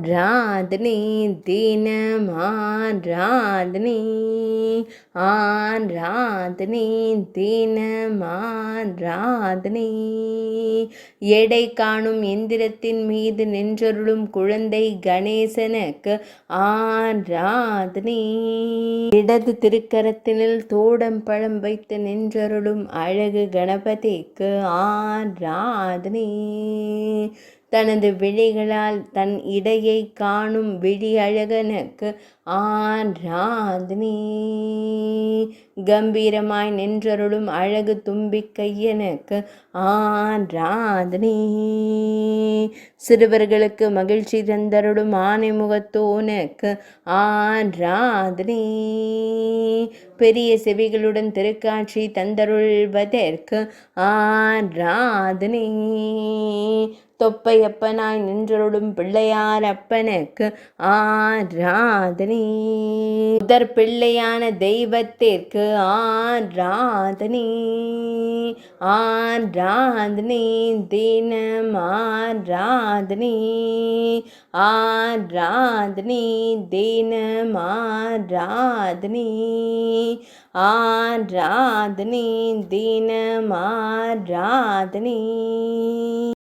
ஆராதனை தினம் ஆராதனை ஆராதனை தினம் ஆராதனை எடை காணும் எந்திரத்தின் மீது நின்றருளும் குழந்தை கணேசனுக்கு ஆராதனை இடது திருக்கரத்தினில் தோடம் பழம் வைத்து நின்றருளும் அழகு கணபதிக்கு ஆராதனை தனது விழிகளால் தன் இடையை காணும் விழி அழகனுக்கு ஆராதனை கம்பீரமாய் நின்றருளும் அழகு தும்பிக்கையனுக்கு ஆராதனை சிறுவர்களுக்கு மகிழ்ச்சி தந்தருளும் ஆனை முகத்தோனுக்கு ஆராதனை பெரிய செவிகளுடன் திருக்காட்சி தந்தருள்வதற்கு ஆராதனை தொப்பையப்பனாய் நின்றருளும் பிள்ளையார் அப்பனுக்கு ஆராதனை முதற் பிள்ளையான தெய்வத்திற்கு ஆராதனை ஆராதனை தினம் ஆராதனை ஆராதனை தினம் ஆராதனை ஆராதனை தினம் ஆராதனை